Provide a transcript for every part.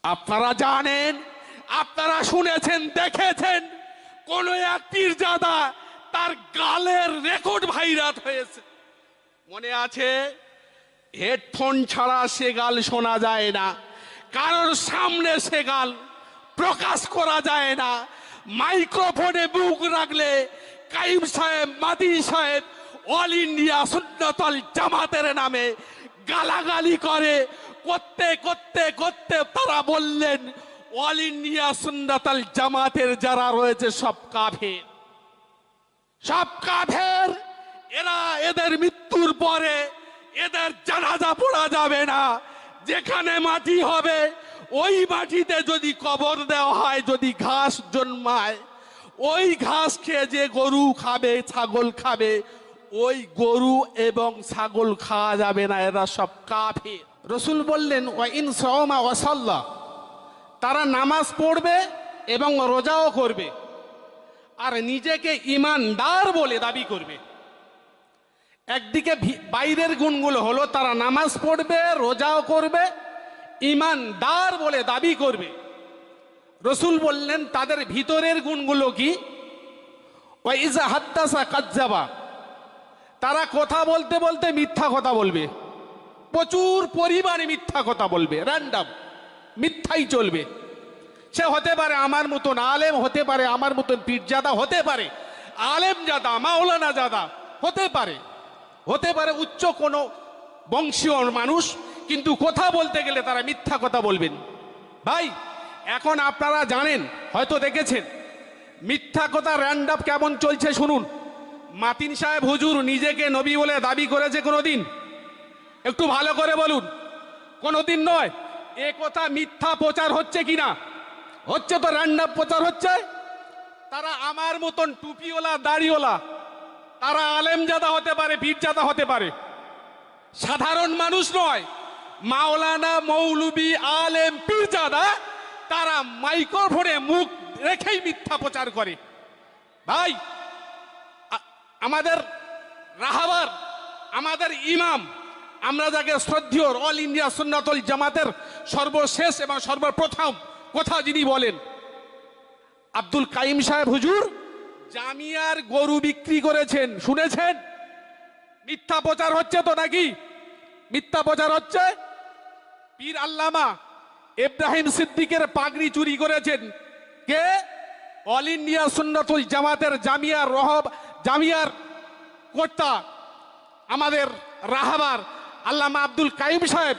আপনারা জানেন, আপনারা শুনেছেন, দেখেছেন, কোন এক পীরজাদা তার গালের রেকর্ড ভাইরাল হয়েছে। মনে আছে? হেডফোন ছাড়া সে গাল শোনা যায় না, কারোর সামনে সে গাল প্রকাশ করা যায় না। মাইক্রোফোনে মুখ রাখলে কাইম সাহেব, মাদি সাহেব অল ইন্ডিয়া সুন্নাতুল জামাতের নামে গালাগালি করে। করতে করতে করতে তারা বললেন অল ইন্ডিয়া সুন্নাতুল জামাতের যারা রয়েছে সব কাফের, সব কাফের। এরা, এদের মৃত্যুর পরে এদের জানাজা পড়া যাবে না। যেখানে মাটি হবে ওই মাটিতে যদি কবর দেওয়া হয়, যদি ঘাস জন্মায়, ওই ঘাস খেয়ে যে গরু খাবে, ছাগল খাবে, ওই গরু এবং ছাগল খাওয়া যাবে না। এরা সব কাফের। রসুল বললেন ওয়া ইন সাওমা ওয়া সাল্লা, তারা নামাজ পড়বে এবং রোজাও করবে আর নিজেকে ইমানদার বলে দাবি করবে। একদিকে বাইরের গুণগুলো হলো তারা নামাজ পড়বে, রোজাও করবে, ইমানদার বলে দাবি করবে। রসুল বললেন তাদের ভিতরের গুণগুলো কি? ওয়া ইজা হাদ্দাসা কাজ্জাবা, তারা কথা বলতে বলতে মিথ্যা কথা বলবে, প্রচুর পরিমাণে মিথ্যা কথা বলবে, র্যান্ডাম মিথ্যাই চলবে। সে হতে পারে আমার মতন আলেম, হতে পারে আমার মতন পীরজাদা, হতে পারে আলেম জাদা, মাওলানা জাদা, হতে পারে, হতে পারে উচ্চ কোনো বংশীয় মানুষ, কিন্তু কথা বলতে গেলে তারা মিথ্যা কথা বলবেন। ভাই, এখন আপনারা জানেন, হয়তো দেখেছেন, মিথ্যা কথা র্যান্ডাম কেমন চলছে শুনুন। মাতিন সাহেব হুজুর নিজেকে নবী বলে দাবি করেছে কোনোদিন? একটু ভালো করে বলুন। কোনোদিন নয়। এ কথা মিথ্যা প্রচার হচ্ছে কিনা? হচ্ছে তো, র্যান্ডাম প্রচার হচ্ছে। তারা আমার মতন টুপিওয়ালা, দাড়িওয়ালা, তারা আলেমজাদা হতে পারে, পীরজাদা হতে পারে, সাধারণ মানুষ নয়। মাওলানা, মৌলবি, আলেম, পীরজাদা, তারা মাইক্রোফোনে মুখ রেখেই মিথ্যা প্রচার করে। ভাই, আমাদের রাহাবার, আমাদের ইমাম, আমরা যাকে শ্রদ্ধেয়, অল ইন্ডিয়া সুন্নাতুল জামাতের সর্বশেষ এবং সর্বপ্রথম কথা যিনি বলেন, আব্দুল কাইম সাহেব হুজুর জামিয়ার গরু বিক্রি করেছেন, শুনেছেন? মিথ্যা প্রচার হচ্ছে তো নাকি? মিথ্যা প্রচার হচ্ছে। পীর আল্লামা ইব্রাহিম সিদ্দিকের পাগড়ি চুরি করেছেন কে? অল ইন্ডিয়া সুন্নাতুল জামাতের জামিয়ার কর্তা, আমাদের রাহাবার আল্লামা আব্দুল কাইম সাহেব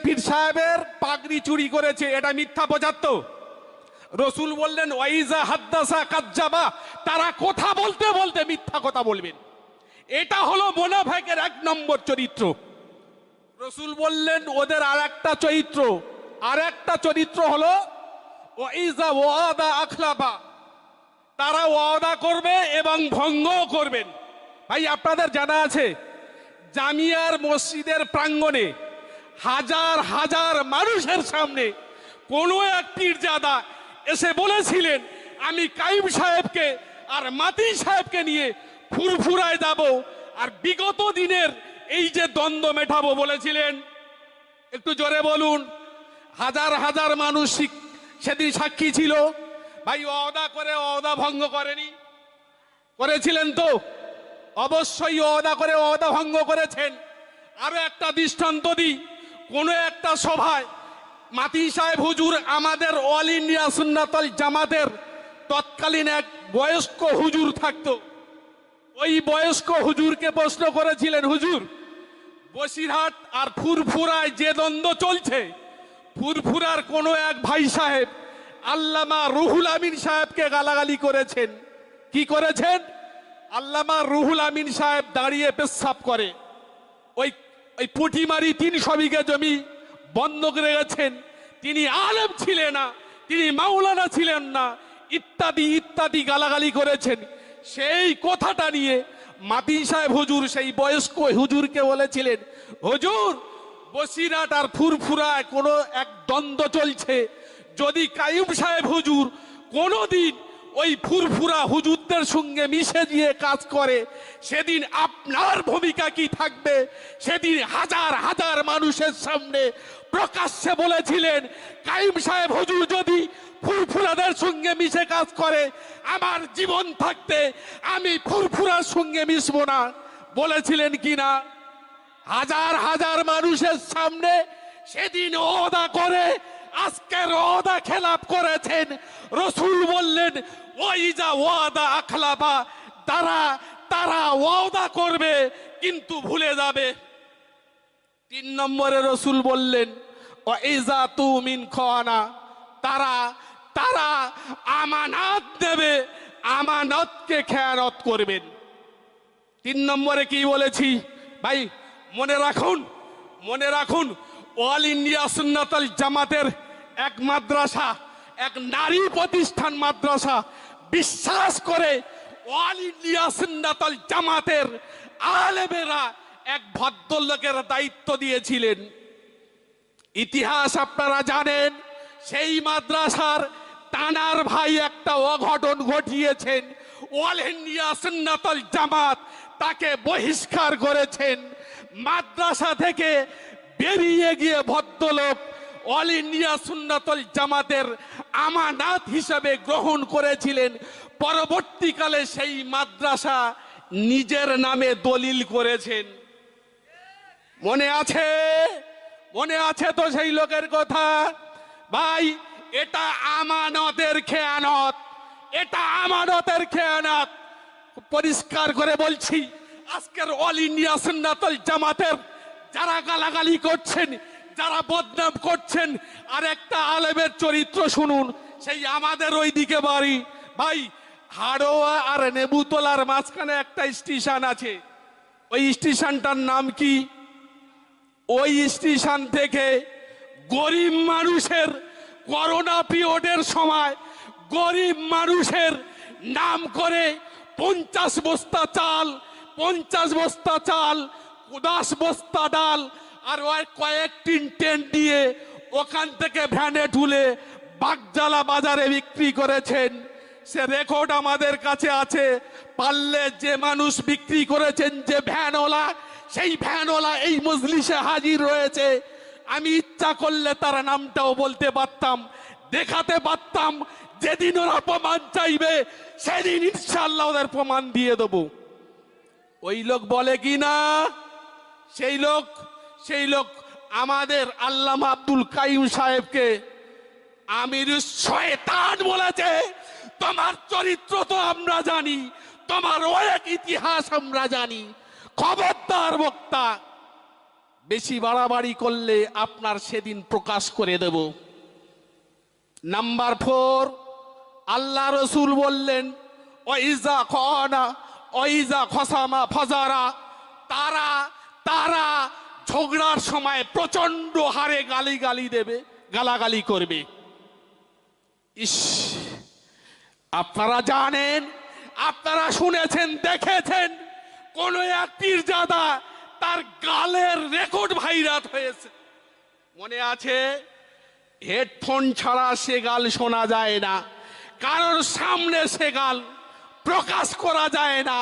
পীর সাহেবের পাগড়ি চুরি করেছে। এটা মিথ্যা প্রচার তো? রসুল বললেন ওয়াইজা হাদ্দাসা কাজ্জাবা, তারা কথা বলতে বলতে মিথ্যা কথা বলবেন। এটা হলো মুনাফিকের এক নম্বর চরিত্র। রসুল বললেন ওদের আর একটা চরিত্র হলো ওয়াইজা ওয়াদা আখলাফা, তারা ওয়াদা করবে এবং ভঙ্গ করবেন। ভাই, আপনাদের জানা আছে জামিয়ার মসজিদের প্রাঙ্গণে হাজার হাজার মানুষের সামনে কোনো এক পীরজাদা এসে বলেছিলেন আমি কাইম সাহেবকে আর মাতি সাহেবকে নিয়ে ফুরফুরায় যাব আর বিগত দিনের এই যে দ্বন্দ্ব মেটাবো বলেছিলেন। একটু জোরে বলুন। হাজার হাজার মানুষ সেদিন সাক্ষী ছিল। ভাই, ওয়াদা করে ওয়াদা ভঙ্গ করেনি? করেছিলেন তো? অবশ্যই ওয়াদা করে ওয়াদা ভঙ্গ করেছেন। আরো একটা দৃষ্টান্ত দিই। কোন একটা সভায় মাতি সাহেব হুজুর, আমাদের অল ইন্ডিয়া সুন্নাতুল জামাতের তৎকালীন এক বয়স্ক হুজুর থাকতো। ওই বয়স্ক হুজুরকে প্রশ্ন করেছিলেন, হুজুর বসিরহাট আর ফুরফুরায় যে দ্বন্দ্ব চলছে, ফুরফুরার কোন এক ভাই সাহেব আল্লামা রুহুল আমিন সাহেবকে গালাগালি করেছেন। কি করেছেন? আল্লামা রুহুল আমিন সাহেব দাঁড়িয়ে পেশাব করে, ওই পুঁটিমারি 300 বিঘা জমি বন্ধক রেখেছেন। তিনি আলেম ছিলেন না, তিনি মাওলানা ছিলেন না, ইত্যাদি ইত্যাদি গালাগালি করেছেন। সেই কথাটা নিয়ে মাতি সাহেব হুজুর সেই বয়স্ক হুজুরকে বলেছিলেন, হুজুর বসিরহাট আর ফুরফুরায় কোনো এক দ্বন্দ্ব চলছে, যদি কাইম সাহেব হুজুর কোনোদিন ওই ফুরফুরা হুজুরদের সঙ্গে মিশে গিয়ে কাজ করে, সেদিন আপনার ভূমিকা কি থাকবে? সেদিন হাজার হাজার মানুষের সামনে প্রকাশ্যে বলেছিলেন, কাইম সাহেব হুজুর যদি ফুরফুরাদের সঙ্গে মিশে কাজ করে, আমার জীবন থাকতে আমি ফুরফুরার সঙ্গে মিশবো না। বলেছিলেন কিনা? হাজার হাজার মানুষের সামনে সেদিন ওয়াদা করে আজকের ওয়াদা খেলাপ করেছেন। রসুল বললেন, ওয়াইজা ওয়াদা আখলাফা, তারা তারা ওয়াদা করবে কিন্তু ভুলে যাবে। 3 নম্বরে রসুল বললেন, ওয়াইজা তুমিন খানা, তারা তারা আমানত দেবে, আমানতকে খেয়ানত করবেন। 3 নম্বরে কি বলেছি ভাই? মনে রাখুন, মনে রাখুন, অল ইন্ডিয়া সুন্নাতুল জামাতের এক মাদ্রাসা, এক নারী প্রতিষ্ঠান মাদ্রাসা বিশ্বাস করে অল ইন্ডিয়া সুন্নাতুল জামাতের আলেমেরা এক ভদ্রলোকের দায়িত্ব দিয়েছিলেন। ইতিহাস আপনারা জানেন, সেই মাদ্রাসার টানার ভাই একটা অঘটন ঘটিয়েছেন। অল ইন্ডিয়া সুন্নাতুল জামাত তাকে বহিষ্কার করেছেন। মাদ্রাসা থেকে বেরিয়ে গিয়ে ভদ্রলোক অল ইন্ডিয়া সুন্নাতুল জামাতের আমানত হিসেবে গ্রহণ করেছিলেন। পরবর্তীকালে সেই মাদ্রাসা নিজের নামে দলিল করেছেন। মনে আছে? মনে আছে তো সেই লোকের কথা? ভাই, এটা আমানতের খেয়ানত, এটা আমানতের খেয়ানত। পরিষ্কার করে বলছি, আজকের অল ইন্ডিয়া সুন্নাতুল জামাতের যারা গালাগালি করছেন, যারা বদনাম করছেন, আর একটা আলেমের চরিত্র শুনুন। সেই আমাদের ওই দিকে বাড়ি ভাই, হাড়োয়া আর নেবুতলার মাঝখানে একটা স্টেশন আছে। ওই স্টেশনটার নাম কি? ওই স্টেশন থেকে গরিব মানুষের করোনা পিরিয়ডের সময় গরিব মানুষের নাম করে 50 বস্তা চাল, 50 বস্তা চাল, 10 বস্তা ডাল আর ওই কয়েকটি টেন্ট দিয়ে ওখান থেকে ভ্যানে তুলে বাগজালা বাজারে বিক্রি করেছেন। সে রেকর্ড আমাদের কাছে আছে। পারলে যে মানুষ বিক্রি করেছেন, যে ভ্যানওয়ালা, সেই ভ্যানওয়ালা এই মজলিসে হাজির রয়েছে। আমি ইচ্ছা করলে তার নামটাও বলতে পারতাম, দেখাতে পারতাম। যেদিন ওরা প্রমাণ চাইবে সেদিন ইনশাআল্লাহ ওদের প্রমাণ দিয়ে দেব। ওই লোক বলে কি না, সেই লোক আমাদের আল্লামা আব্দুল কাইম সাহেবকে আমির শয়তান বলেছে। তোমার চরিত্র তো আমরা জানি, তোমার অনেক ইতিহাস আমরা জানি। খবরদার বক্তা, বেশি বাড়াবাড়ি করলে আপনার সেদিন প্রকাশ করে দেব। নাম্বার 4, আল্লাহ রসুল বললেন, ওয়াইজা খানা ওয়াইজা খসামা ফাজারা, তারা তারা ঝগড়ার সময় প্রচন্ড হারে গালি দেবে, গালাগালি করবে। ইস, আপনারা জানেন, আপনারা শুনেছেন, দেখেছেন, কোন এক পীরজাদা তার গালের রেকর্ড ভাইরাল হয়েছে। মনে আছে? হেডফোন ছাড়া সে গাল শোনা যায় না, কারোর সামনে সে গাল প্রকাশ করা যায় না।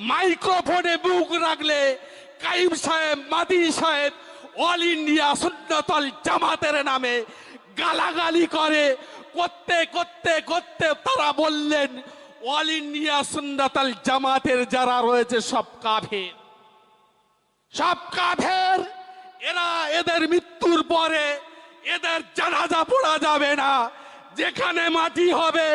মাইক্রোফোনে মুখ রাখলে কাইম সাহেব, মাদি সাহেব অল ইন্ডিয়া সুন্নাতুল জামাতের নামে গালাগালি করে। করতে করতে করতে তারা বললেন, অল ইন্ডিয়া সুন্নাতুল জামাতের যারা রয়েছে সব কাফের, সব কাফের। এরা, এদের মৃত্যুর পরে এদের জানাজা পড়া যাবে না। যেখানে মাটি হবে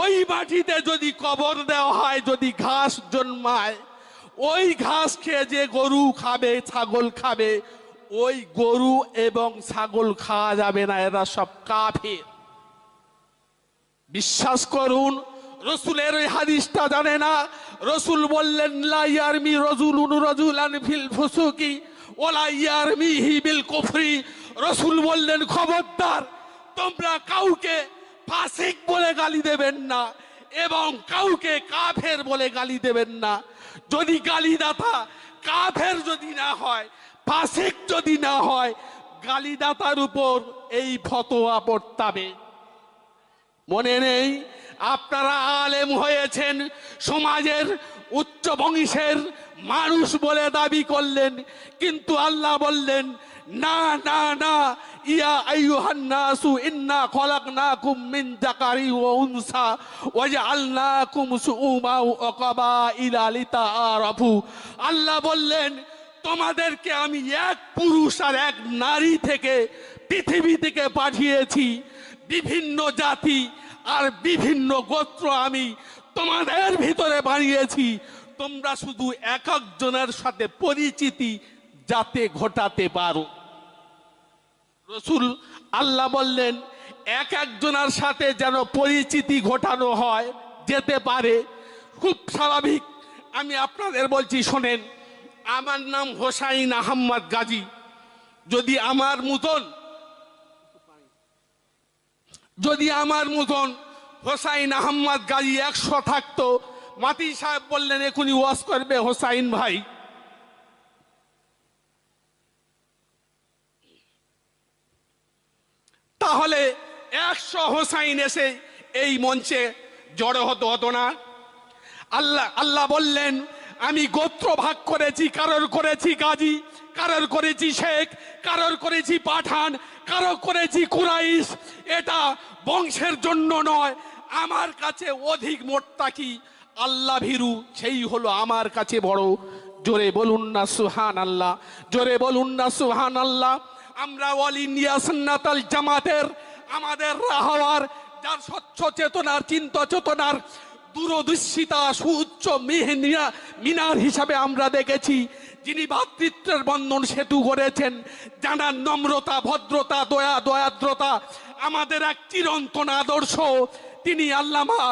ওই মাটিতে যদি কবর দেওয়া হয়, যদি ঘাস জন্মায়, ওই ঘাস খেয়ে যে গরু খাবে, ছাগল খাবে, ওই গরু এবং ছাগল খাওয়া যাবে না। এরা সব কাফের। বিশ্বাস করুন, রসুলের ওই হাদিসটা জানে না। রসুল বললেন, লা ইয়ারমি রাজুলুন রাজুলান ফিল ফুসুকি ওয়ালা ইয়ারমিহি বিল কুফরি। রসুল বললেন, খবরদার, তোমরা কাউকে ফাসিক বলে গালি দেবেন না এবং কাউকে কাফের বলে গালি দেবেন না। যদি গালিদাতা কাফের যদি না হয়, ফাসিক যদি না হয়, গালিদাতার উপর এই ফতোয়া পড়তাবে। মনে নেই আপনারা আলেম হয়েছেন, সমাজের উচ্চ বংশের মানুষ বলে দাবি করলেন, কিন্তু আল্লাহ বললেন না না না, ইয়া আইয়ুহান নাসু ইন্না খলাকনাকুম মিন যাকারি ওয়া উনসা ওয়াজআলনাকুম শুউবা ওয়া কাবাইলা লিতাআরাফু। আল্লাহ বললেন তোমাদেরকে আমি এক পুরুষ আর এক নারী থেকে পৃথিবী থেকে পাঠিয়েছি, বিভিন্ন জাতি আর বিভিন্ন গোত্র আমি তোমাদের ভিতরে বানিয়েছি, তোমরা শুধু এক একজনের সাথে পরিচিতি যাতে ঘটাতে পারো। রসুল আল্লাহ বললেন এক একজনের সাথে যেন পরিচিতি ঘটানো হয়, যেতে পারে, খুব স্বাভাবিক। আমি আপনাদের বলছি শোনেন, আমার নাম হোসাইন আহমদ গাজী। যদি আমার মতন হোসাইন আহমদ গাজী 100 থাকতো, মাতি সাহেব বললেন এখনই ওয়াজ করবে হোসাইন ভাই, তাহলে 100 হোসাইন এসে এই মঞ্চে জড়ো হতো না। আল্লাহ বললেন আমি গোত্র ভাগ করেছি, কারোর করেছি গাজী, কারোর করেছি শেখ, কারোর করেছি পাঠান, কারোর করেছি কুরাইশ। এটা বংশের জন্য নয়, আমার কাছে অধিক মোত্তাকি আল্লাহ ভীরু সেই হলো আমার কাছে বড়। জোরে বলুন না সুবহানাল্লাহ, জোরে বলুন না সুবহানাল্লাহ। আমরা অল ইন্ডিয়া সুন্নাতুল জামাতের আমাদের রাহওয়ার যার স্বচ্ছ চেতনার চিন্তা চেতনার দূরদর্শিতা সুউচ্চ মিনার হিসাবে আমরা দেখেছি, যিনি ভ্রাতৃত্বের বন্ধন সেতু করেছেন, জানার নম্রতা, ভদ্রতা, দয়াদ্রতা আমাদের এক চিরন্তন আদর্শ, তিনি আল্লামা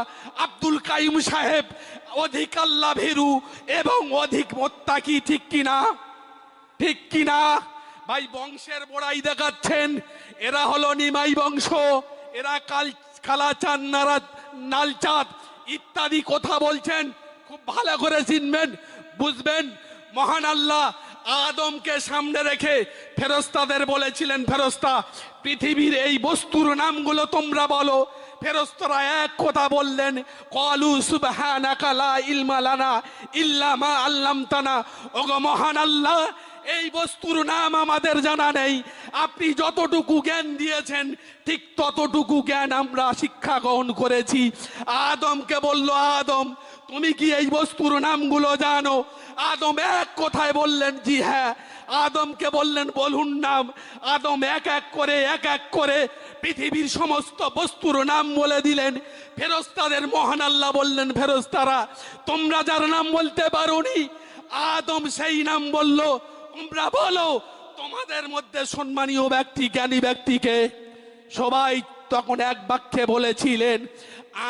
আব্দুল কাইম সাহেব, অধিক আল্লাহ ভীরু এবং অধিক মোত্তাকি। ঠিক কিনা? ঠিক কিনা ভাই? বংশের বড়াই দেখাচ্ছেন, এরা হলো নিমাই বংশ, এরা কালাচাঁদ নালচাঁদ ইত্যাদি কথা বলছেন, খুব ভালো করে চিনবেন, বুঝবেন। মহান আল্লাহ আদমকে সামনে রেখে ফেরেশতাদের বলেছিলেন, ফেরেশতা পৃথিবীর এই বস্তুর নামগুলো তোমরা বলো। ফেরেশতারা এক কথা বললেন, ক্বালু সুবহানাকা লা ইলমা লানা ইল্লা মা আল্লামতানা। ওগো মহান আল্লাহ, এই বস্তুর নাম আমাদের জানা নেই, আপনি যতটুকু জ্ঞান দিয়েছেন ঠিক ততটুকু জ্ঞান আমরা শিক্ষা গ্রহণ করেছি। আদমকে বলল, আদম তুমি কি এই বস্তুর নামগুলো জানো? আদম এক কথায় বললেন জি হ্যাঁ। আদমকে বললেন বলুন নাম। আদম এক এক করে পৃথিবীর সমস্ত বস্তুর নাম বলে দিলেন। ফেরেশতাদের মহান আল্লাহ বললেন, ফেরেশতারা তোমরা যার নাম বলতে পারোনি, আদম সেই নাম বলল, তোমরা বলো তোমাদের মধ্যে সম্মানীয় ব্যক্তি, জ্ঞানী ব্যক্তিকে? সবাই তখন এক বাক্যে বলেছিলেন,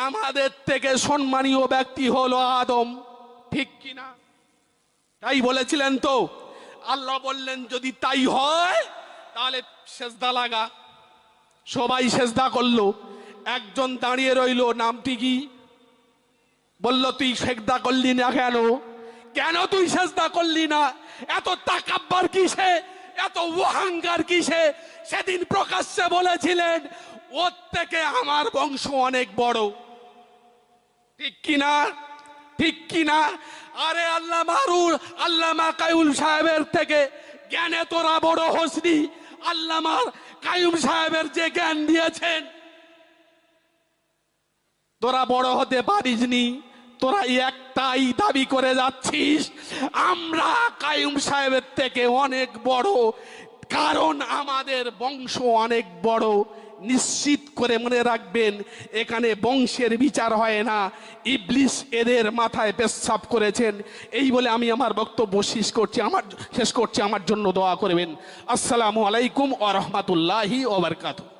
আমাদের থেকে সম্মানীয় ব্যক্তি হলো আদম। ঠিক কিনা? তাই বলেছিলেন তো? আল্লাহ বললেন যদি তাই হয় তাহলে সেজদা লাগা। সবাই সেজদা করলো, একজন দাঁড়িয়ে রইল, নামটি কি? বলল তুই সেজদা করলি না কেন? কেন তুই সেজদা করলি না? এত তাকাব্বর কিসে, এত অহংকার কিসে? সেদিন প্রকাশ্যে বলেছিলেন ওর থেকে আমার বংশ অনেক বড়। ঠিক কিনা? ঠিক কিনা? আরে আল্লামা কাইয়ুম সাহেবের থেকে জ্ঞানে তোরা বড় হসনি। আল্লামা কাইয়ুম সাহেবের যে জ্ঞান দিয়েছেন তোরা বড় হতে পারিসনি। তোরা একটাই দাবি করে যাচ্ছিস আমরা কাইয়ুম সাহেবের থেকে অনেক বড়, কারণ আমাদের বংশ অনেক বড়। নিশ্চিত করে মনে রাখবেন, এখানে বংশের বিচার হয় না, ইবলিস এদের মাথায় পেশাব করেছেন। এই বলে আমি আমার বক্তব্য শেষ করছি। আমার জন্য দোয়া করবেন। আসসালামু আলাইকুম ওয়া রাহমাতুল্লাহি ওয়া বারাকাতুহু।